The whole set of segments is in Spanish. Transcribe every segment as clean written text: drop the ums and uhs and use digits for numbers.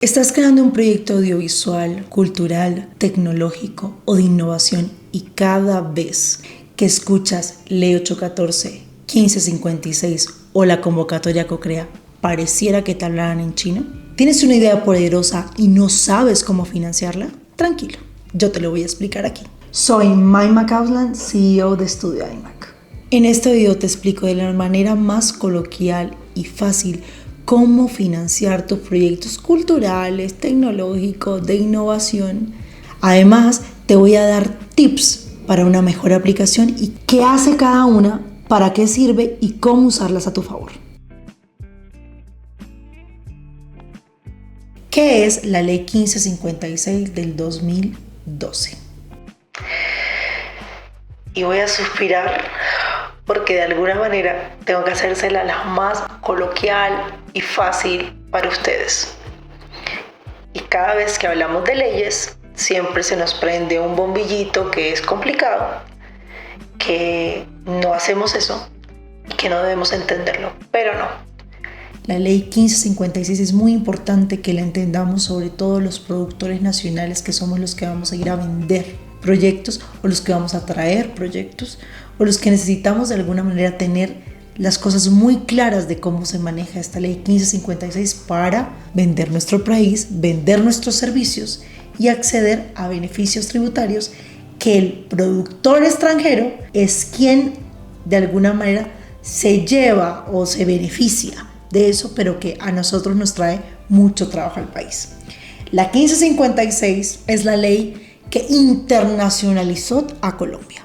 Estás creando un proyecto audiovisual, cultural, tecnológico o de innovación y cada vez que escuchas Ley 814, 1556 o la convocatoria CoCrea, pareciera que te hablaran en chino. ¿Tienes una idea poderosa y no sabes cómo financiarla? Tranquilo, yo te lo voy a explicar aquí. Soy May Macausland, CEO de Estudio iMac. En este video te explico de la manera más coloquial y fácil cómo financiar tus proyectos culturales, tecnológicos, de innovación. Además, te voy a dar tips para una mejor aplicación y qué hace cada una, para qué sirve y cómo usarlas a tu favor. ¿Qué es la Ley 1556 del 2012? Y voy a suspirar porque de alguna manera tengo que hacérsela la más coloquial y fácil para ustedes. Y cada vez que hablamos de leyes, siempre se nos prende un bombillito que es complicado, que no hacemos eso y que no debemos entenderlo, pero no. La ley 1556 es muy importante que la entendamos, sobre todo los productores nacionales, que somos los que vamos a ir a vender proyectos o los que vamos a traer proyectos o los que necesitamos de alguna manera tener las cosas muy claras de cómo se maneja esta ley 1556 para vender nuestro país, vender nuestros servicios y acceder a beneficios tributarios que el productor extranjero es quien de alguna manera se lleva o se beneficia de eso, pero que a nosotros nos trae mucho trabajo al país. La 1556 es la ley que internacionalizó a Colombia.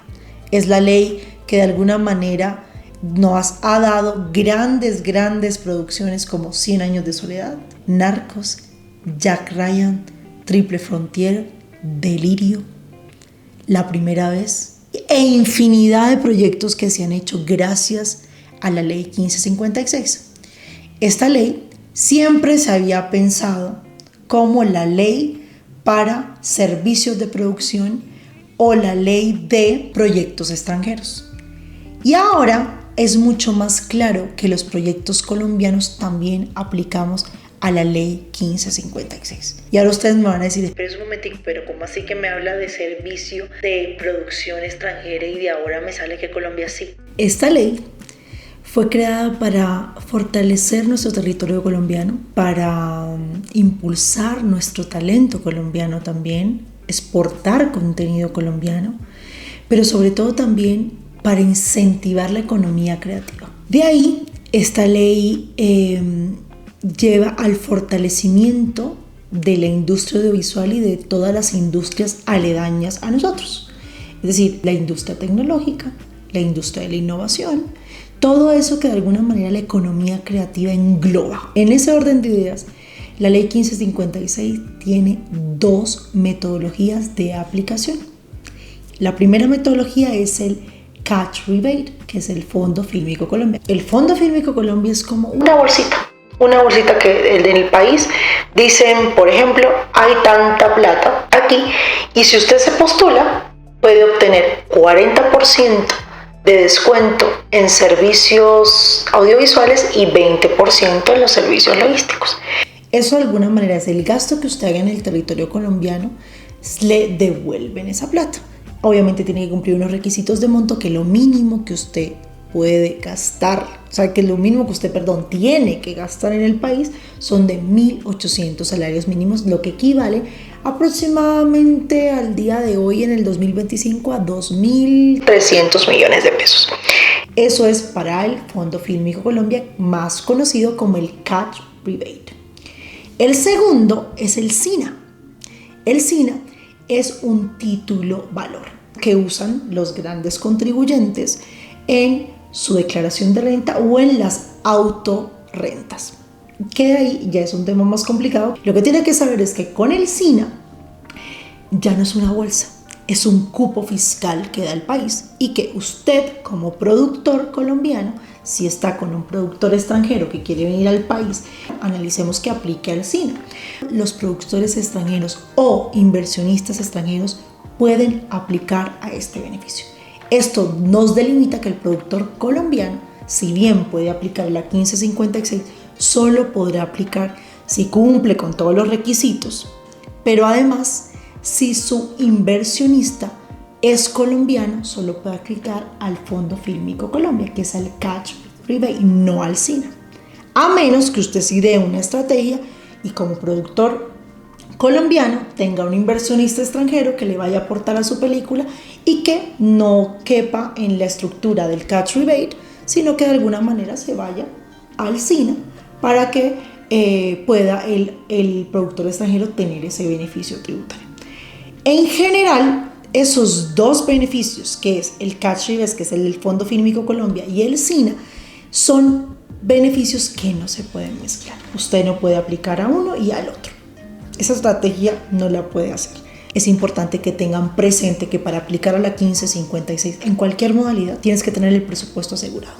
Es la ley que de alguna manera nos ha dado grandes producciones como 100 años de soledad, Narcos, Jack Ryan, Triple Frontier, Delirio, La Primera Vez e infinidad de proyectos que se han hecho gracias a la ley 1556. Esta ley siempre se había pensado como la ley para servicios de producción o la ley de proyectos extranjeros. Y ahora es mucho más claro que los proyectos colombianos también aplicamos a la ley 1556. Y ahora ustedes me van a decir, pero es un momentico, pero ¿cómo así que me habla de servicio de producción extranjera y de ahora me sale que Colombia sí? Esta ley fue creada para fortalecer nuestro territorio colombiano, para impulsar nuestro talento colombiano también, exportar contenido colombiano, pero sobre todo también para incentivar la economía creativa. De ahí, esta ley lleva al fortalecimiento de la industria audiovisual y de todas las industrias aledañas a nosotros. Es decir, la industria tecnológica, la industria de la innovación, todo eso que de alguna manera la economía creativa engloba. En ese orden de ideas, la ley 1556 tiene dos metodologías de aplicación. La primera metodología es el Catch Rebate, que es el Fondo Fílmico Colombia. El Fondo Fílmico Colombia es como una bolsita que en el país dicen, por ejemplo, hay tanta plata aquí y si usted se postula puede obtener 40% de descuento en servicios audiovisuales y 20% en los servicios logísticos. Eso de alguna manera es el gasto que usted haga en el territorio colombiano, le devuelven esa plata. Obviamente tiene que cumplir unos requisitos de monto que lo mínimo que usted puede gastar, o sea que lo mínimo que usted, tiene que gastar en el país son de 1.800 salarios mínimos, lo que equivale aproximadamente al día de hoy en el 2025 a 2.300 millones de pesos. Eso es para el Fondo Fílmico Colombia, más conocido como el Catch Rebate. El segundo es el SINA. El SINA es un título valor que usan los grandes contribuyentes en su declaración de renta o en las autorrentas, que de ahí ya es un tema más complicado. Lo que tiene que saber es que con el SINA ya no es una bolsa, es un cupo fiscal que da el país y que usted como productor colombiano, si está con un productor extranjero que quiere venir al país, analicemos que aplique al SINA. Los productores extranjeros o inversionistas extranjeros pueden aplicar a este beneficio. Esto nos delimita que el productor colombiano, si bien puede aplicar la 1556, solo podrá aplicar si cumple con todos los requisitos, pero además, si su inversionista es colombiano, solo puede aplicar al Fondo Fílmico Colombia, que es al Catch Rebate, no al SINA. A menos que usted sí dé una estrategia y como productor colombiano tenga un inversionista extranjero que le vaya a aportar a su película y que no quepa en la estructura del Catch Rebate, sino que de alguna manera se vaya al SINA para que pueda el productor extranjero tener ese beneficio tributario. En general, esos dos beneficios, que es el Catch Rebate, que es el del Fondo Fílmico Colombia, y el SINA, son beneficios que no se pueden mezclar. Usted no puede aplicar a uno y al otro. Esa estrategia no la puede hacer. Es importante que tengan presente que para aplicar a la 1556 en cualquier modalidad tienes que tener el presupuesto asegurado.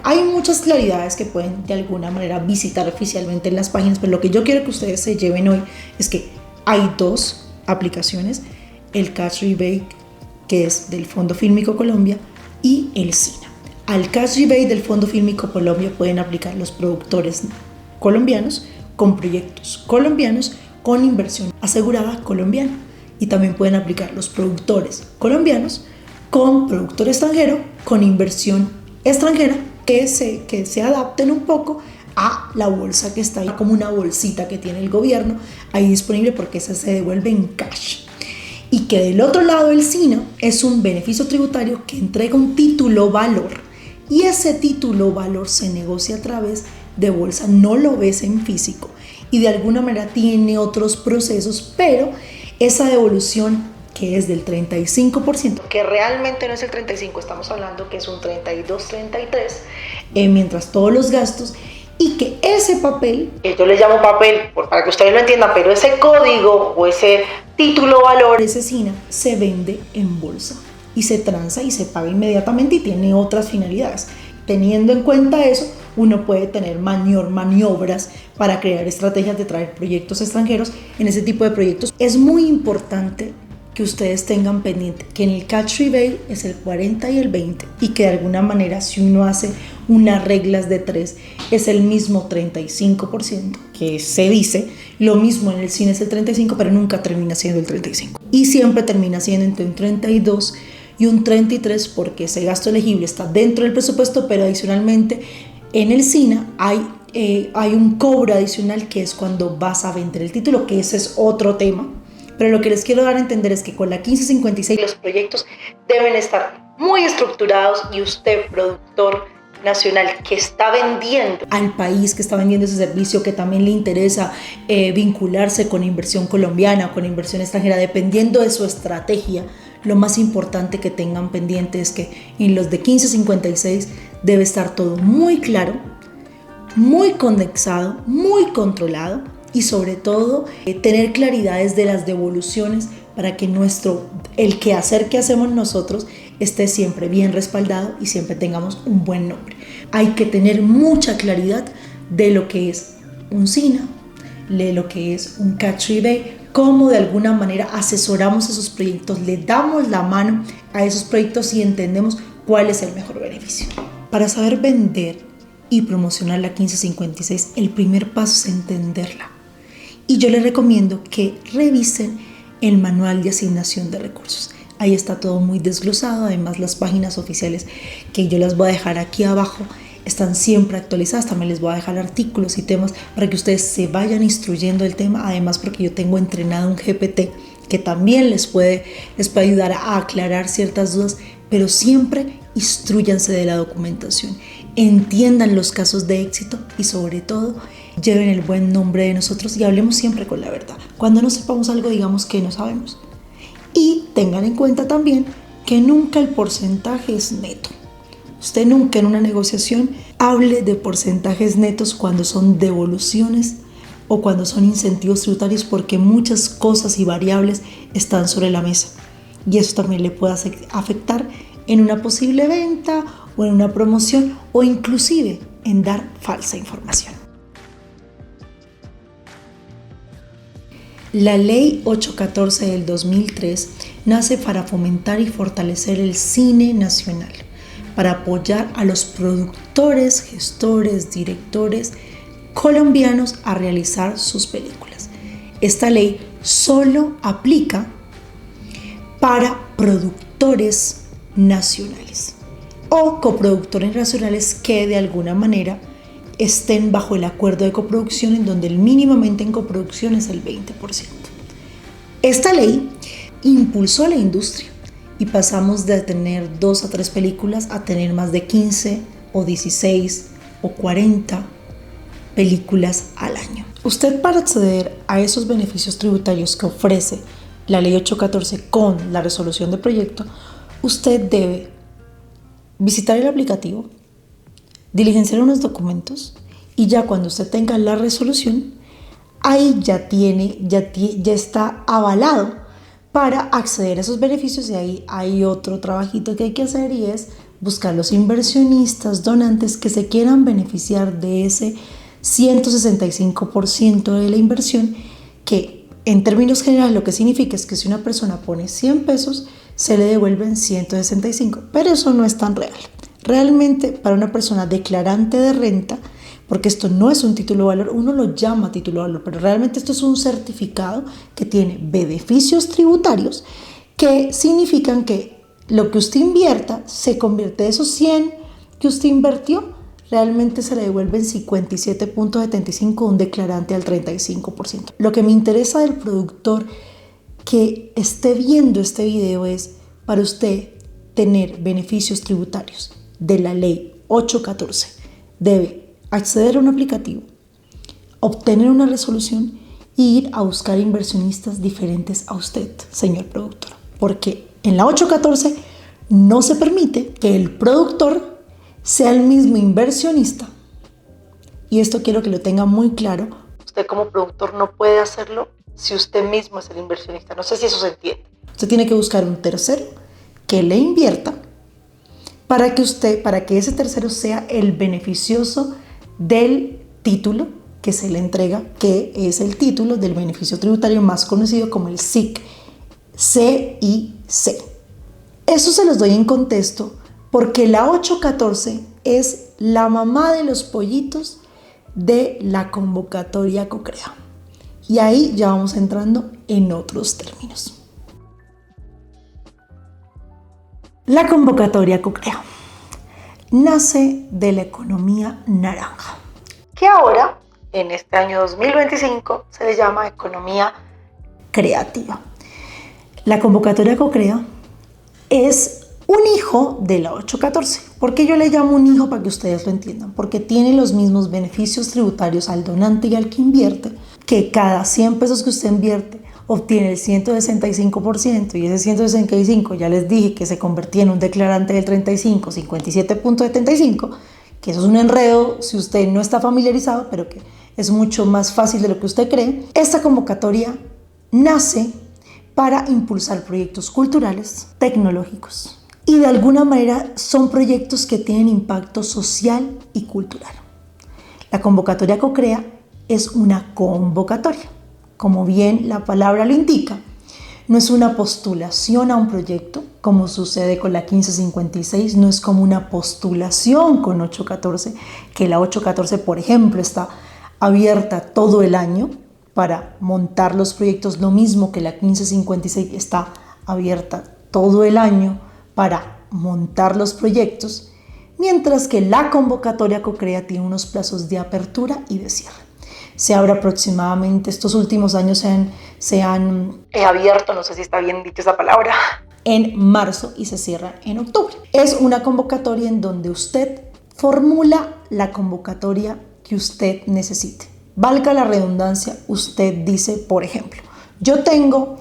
Hay muchas claridades que pueden de alguna manera visitar oficialmente en las páginas, pero lo que yo quiero que ustedes se lleven hoy es que hay dos aplicaciones, el Catch Rebate, que es del Fondo Fílmico Colombia, y el SINA. Al Catch Rebate del Fondo Fílmico Colombia pueden aplicar los productores colombianos con proyectos colombianos con inversión asegurada colombiana, y también pueden aplicar los productores colombianos con productor extranjero con inversión extranjera que se adapten un poco a la bolsa que está ahí, como una bolsita que tiene el gobierno ahí disponible, porque esa se devuelve en cash. Y que del otro lado el SINA es un beneficio tributario que entrega un título valor, y ese título valor se negocia a través de bolsa, no lo ves en físico y de alguna manera tiene otros procesos, pero esa devolución que es del 35%, que realmente no es el 35%, estamos hablando que es un 32-33%, mientras todos los gastos, y que ese papel, Yo le llamo papel para que ustedes lo entiendan, pero ese código o ese título valor, ese SINA, se vende en bolsa y se transa y se paga inmediatamente y tiene otras finalidades. Teniendo en cuenta eso, uno puede tener maniobras para crear estrategias de traer proyectos extranjeros. En ese tipo de proyectos es muy importante que ustedes tengan pendiente que en el Catch Rebate es el 40 y el 20, y que de alguna manera si uno hace unas reglas de 3 es el mismo 35% que se dice. Lo mismo en el cine es el 35%, pero nunca termina siendo el 35%, y siempre termina siendo entre un 32 y un 33%, porque ese gasto elegible está dentro del presupuesto, pero adicionalmente en el SINA hay un cobro adicional, que es cuando vas a vender el título, que ese es otro tema. Pero lo que les quiero dar a entender es que con la 1556 los proyectos deben estar muy estructurados, y usted, productor nacional que está vendiendo al país, que está vendiendo ese servicio, que también le interesa vincularse con inversión colombiana o con inversión extranjera, dependiendo de su estrategia, lo más importante que tengan pendiente es que en los de 1556 debe estar todo muy claro, muy condensado, muy controlado, y sobre todo tener claridades de las devoluciones para que el quehacer que hacemos nosotros esté siempre bien respaldado y siempre tengamos un buen nombre. Hay que tener mucha claridad de lo que es un SINA, de lo que es un Catch Rebate, cómo de alguna manera asesoramos esos proyectos, le damos la mano a esos proyectos y entendemos cuál es el mejor beneficio. Para saber vender y promocionar la 1556, el primer paso es entenderla. Y yo les recomiendo que revisen el manual de asignación de recursos. Ahí está todo muy desglosado. Además, las páginas oficiales, que yo las voy a dejar aquí abajo, están siempre actualizadas. También les voy a dejar artículos y temas para que ustedes se vayan instruyendo el tema. Además, porque yo tengo entrenado un GPT que también les puede ayudar a aclarar ciertas dudas, pero siempre instrúyanse de la documentación, entiendan los casos de éxito y sobre todo lleven el buen nombre de nosotros y hablemos siempre con la verdad. Cuando no sepamos algo, digamos que no sabemos. Y tengan en cuenta también que nunca el porcentaje es neto. Usted nunca en una negociación hable de porcentajes netos cuando son devoluciones o cuando son incentivos tributarios, porque muchas cosas y variables están sobre la mesa. Y eso también le puede afectar en una posible venta o en una promoción, o inclusive en dar falsa información. La Ley 814 del 2003 nace para fomentar y fortalecer el cine nacional, para apoyar a los productores, gestores, directores colombianos a realizar sus películas. Esta ley solo aplica para productores nacionales o coproductores nacionales que de alguna manera estén bajo el acuerdo de coproducción, en donde el mínimamente en coproducción es el 20%. Esta ley impulsó a la industria y pasamos de tener 2 a 3 películas a tener más de 15 o 16 o 40 películas al año. Usted, para acceder a esos beneficios tributarios que ofrece la ley 814 con la resolución de proyecto, usted debe visitar el aplicativo, diligenciar unos documentos y ya cuando usted tenga la resolución, ahí ya está avalado para acceder a esos beneficios. Y ahí hay otro trabajito que hay que hacer, y es buscar los inversionistas, donantes que se quieran beneficiar de ese 165% de la inversión, que en términos generales lo que significa es que si una persona pone 100 pesos, se le devuelven 165, pero eso no es tan real. Realmente, para una persona declarante de renta, porque esto no es un título de valor, uno lo llama título de valor, pero realmente esto es un certificado que tiene beneficios tributarios que significan que lo que usted invierta se convierte de esos 100 que usted invirtió, realmente se le devuelven 57.75, un declarante al 35%. Lo que me interesa del productor que esté viendo este video es, para usted tener beneficios tributarios de la ley 814, debe acceder a un aplicativo, obtener una resolución e ir a buscar inversionistas diferentes a usted, señor productor. Porque en la 814 no se permite que el productor sea el mismo inversionista. Y esto quiero que lo tenga muy claro. Usted como productor no puede hacerlo si usted mismo es el inversionista. No sé si eso se entiende. Usted tiene que buscar un tercero que le invierta para que ese tercero sea el beneficioso del título que se le entrega, que es el título del beneficio tributario más conocido como el SIC, CIC. Eso se los doy en contexto porque la 814 es la mamá de los pollitos de la convocatoria COCREA. Y ahí ya vamos entrando en otros términos. La convocatoria COCREA nace de la economía naranja, Que ahora, en este año 2025, se le llama economía creativa. La convocatoria COCREA es un hijo de la 814. ¿Por qué yo le llamo un hijo? Para que ustedes lo entiendan. Porque tiene los mismos beneficios tributarios al donante y al que invierte, que cada 100 pesos que usted invierte obtiene el 165%, y ese 165 ya les dije que se convertía en un declarante del 35, 57.75, que eso es un enredo si usted no está familiarizado, pero que es mucho más fácil de lo que usted cree. Esta convocatoria nace para impulsar proyectos culturales, tecnológicos, y de alguna manera son proyectos que tienen impacto social y cultural. La convocatoria COCREA es una convocatoria, como bien la palabra lo indica. No es una postulación a un proyecto, como sucede con la 1556, no es como una postulación con 814, que la 814, por ejemplo, está abierta todo el año para montar los proyectos, lo mismo que la 1556 está abierta todo el año para montar los proyectos, mientras que la convocatoria COCREA tiene unos plazos de apertura y de cierre. Se abre aproximadamente, estos últimos años se han abierto, no sé si está bien dicho esa palabra, en marzo y se cierran en octubre. Es una convocatoria en donde usted formula la convocatoria que usted necesite. Valga la redundancia, usted dice, por ejemplo, yo tengo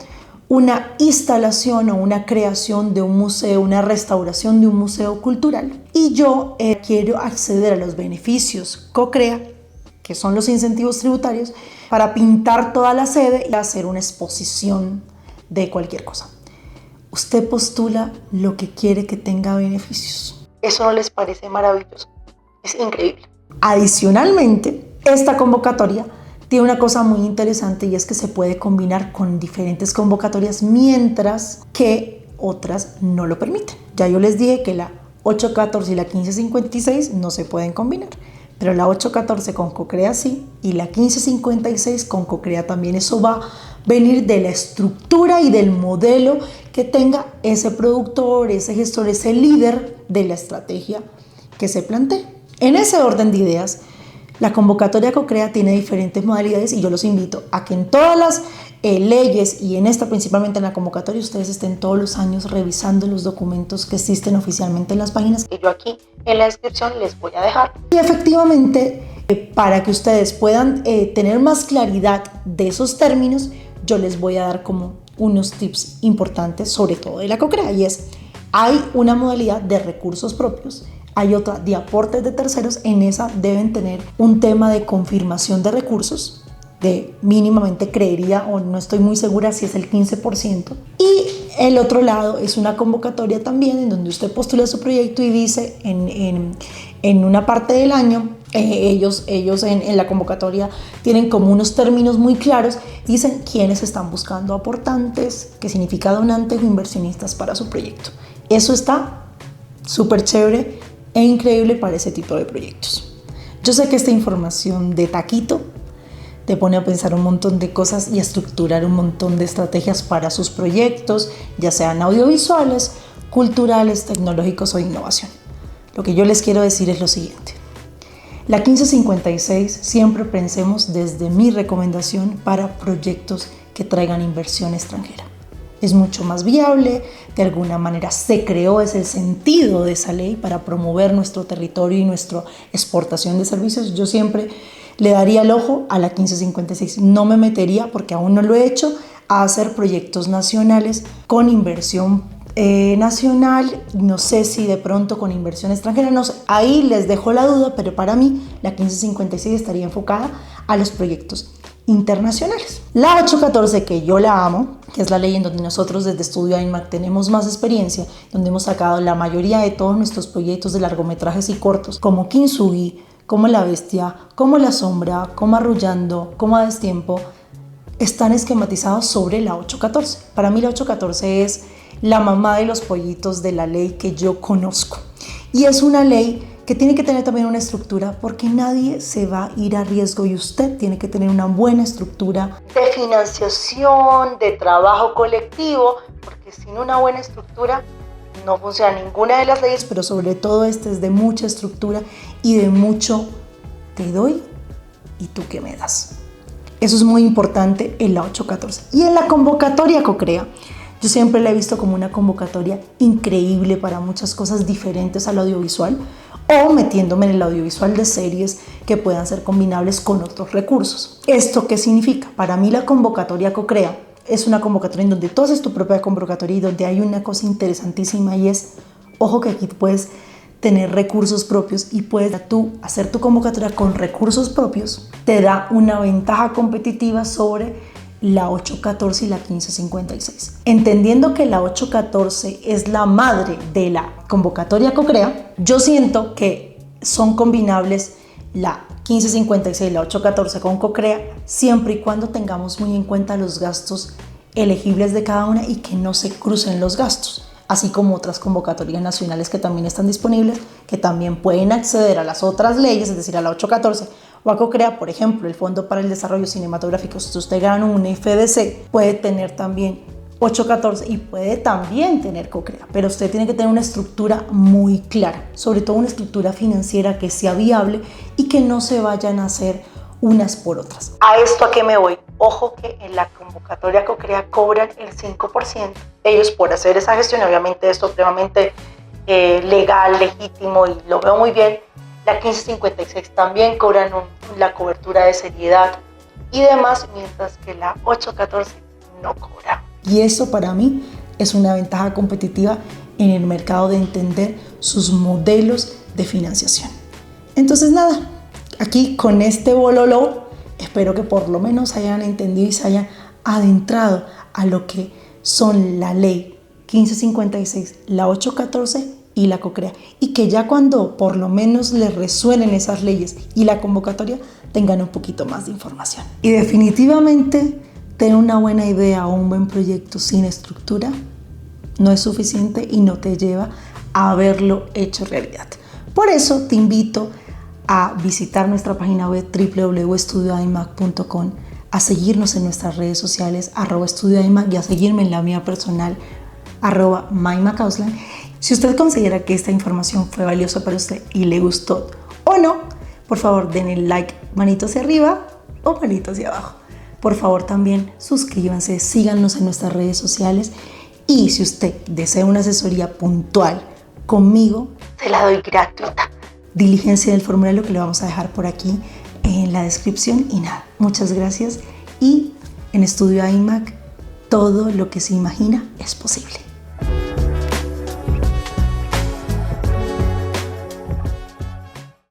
una instalación o una creación de un museo, una restauración de un museo cultural, y yo quiero acceder a los beneficios COCREA, que son los incentivos tributarios, para pintar toda la sede y hacer una exposición de cualquier cosa. Usted postula lo que quiere que tenga beneficios. ¿Eso no les parece maravilloso? Es increíble. Adicionalmente, esta convocatoria tiene una cosa muy interesante, y es que se puede combinar con diferentes convocatorias, mientras que otras no lo permiten. Ya yo les dije que la 814 y la 1556 no se pueden combinar, pero la 814 con CoCrea sí, y la 1556 con CoCrea también. Eso va a venir de la estructura y del modelo que tenga ese productor, ese gestor, ese líder de la estrategia que se plantee. En ese orden de ideas, la convocatoria CoCrea tiene diferentes modalidades y yo los invito a que en todas las leyes y en esta principalmente en la convocatoria ustedes estén todos los años revisando los documentos que existen oficialmente en las páginas que yo aquí en la descripción les voy a dejar. Y efectivamente, para que ustedes puedan tener más claridad de esos términos, yo les voy a dar como unos tips importantes sobre todo de la CoCrea, y es: hay una modalidad de recursos propios, hay otra de aportes de terceros. En esa deben tener un tema de confirmación de recursos, de mínimamente creería, o no estoy muy segura si es el 15%. Y el otro lado es una convocatoria también en donde usted postula su proyecto y dice en una parte del año, ellos en la convocatoria tienen como unos términos muy claros, dicen quiénes están buscando aportantes, qué significa donantes o inversionistas para su proyecto. Eso está súper chévere e increíble para ese tipo de proyectos. Yo sé que esta información de taquito te pone a pensar un montón de cosas y a estructurar un montón de estrategias para sus proyectos, ya sean audiovisuales, culturales, tecnológicos o de innovación. Lo que yo les quiero decir es lo siguiente: la 1556 siempre pensemos desde mi recomendación para proyectos que traigan inversión extranjera. Es mucho más viable, de alguna manera se creó, es el sentido de esa ley para promover nuestro territorio y nuestra exportación de servicios. Yo siempre le daría el ojo a la 1556, no me metería, porque aún no lo he hecho, a hacer proyectos nacionales con inversión nacional, no sé si de pronto con inversión extranjera, no sé, ahí les dejo la duda, pero para mí la 1556 estaría enfocada a los proyectos internacionales. La 814, que yo la amo, que es la ley en donde nosotros desde Estudio IMAC tenemos más experiencia, donde hemos sacado la mayoría de todos nuestros proyectos de largometrajes y cortos, como Kintsugi, como La Bestia, como La Sombra, como Arrullando, como A Destiempo, están esquematizados sobre la 814. Para mí la 814 es la mamá de los pollitos de la ley que yo conozco. Y es una ley que tiene que tener también una estructura, porque nadie se va a ir a riesgo y usted tiene que tener una buena estructura de financiación, de trabajo colectivo, porque sin una buena estructura no funciona ninguna de las leyes, pero sobre todo este es de mucha estructura y de mucho te doy y tú qué me das. Eso es muy importante en la 814. Y en la convocatoria CoCrea, yo siempre la he visto como una convocatoria increíble para muchas cosas diferentes al audiovisual, o metiéndome en el audiovisual de series que puedan ser combinables con otros recursos. ¿Esto qué significa? Para mí la convocatoria CoCrea es una convocatoria en donde tú haces tu propia convocatoria y donde hay una cosa interesantísima, y es, ojo, que aquí puedes tener recursos propios y puedes tú hacer tu convocatoria con recursos propios. Te da una ventaja competitiva sobre la 814 y la 1556. Entendiendo que la 814 es la madre de la convocatoria CoCrea, yo siento que son combinables la 1556 y la 814 con CoCrea, siempre y cuando tengamos muy en cuenta los gastos elegibles de cada una y que no se crucen los gastos, así como otras convocatorias nacionales que también están disponibles, que también pueden acceder a las otras leyes, es decir, a la 814 o a CoCrea. Por ejemplo, el Fondo para el Desarrollo Cinematográfico, si usted gana un FDC, puede tener también 814 y puede también tener CoCrea, pero usted tiene que tener una estructura muy clara, sobre todo una estructura financiera que sea viable y que no se vayan a hacer unas por otras. ¿A esto a qué me voy? Ojo que en la convocatoria CoCrea cobran el 5% ellos por hacer esa gestión. Obviamente esto es supremamente legal, legítimo, y lo veo muy bien. La 1556 también cobran la cobertura de seriedad y demás, mientras que la 814 no cobra. Y eso para mí es una ventaja competitiva en el mercado, de entender sus modelos de financiación. Entonces nada, aquí con este bololo espero que por lo menos hayan entendido y se hayan adentrado a lo que son la ley 1556, la 814 y la CoCrea, y que ya cuando por lo menos les resuenen esas leyes y la convocatoria tengan un poquito más de información. Y definitivamente tener una buena idea o un buen proyecto sin estructura no es suficiente y no te lleva a haberlo hecho realidad. Por eso te invito a visitar nuestra página web www.estudioimac.com, a seguirnos en nuestras redes sociales @estudioimac y a seguirme en la mía personal @mymacauslan. Si usted considera que esta información fue valiosa para usted y le gustó o no, por favor denle like, manito hacia arriba o manito hacia abajo. Por favor también suscríbanse, síganos en nuestras redes sociales y si usted desea una asesoría puntual conmigo, Se la doy gratuita. diligencia del formulario que le vamos a dejar por aquí en la descripción. Y nada, muchas gracias y en Estudio iMac todo lo que se imagina es posible.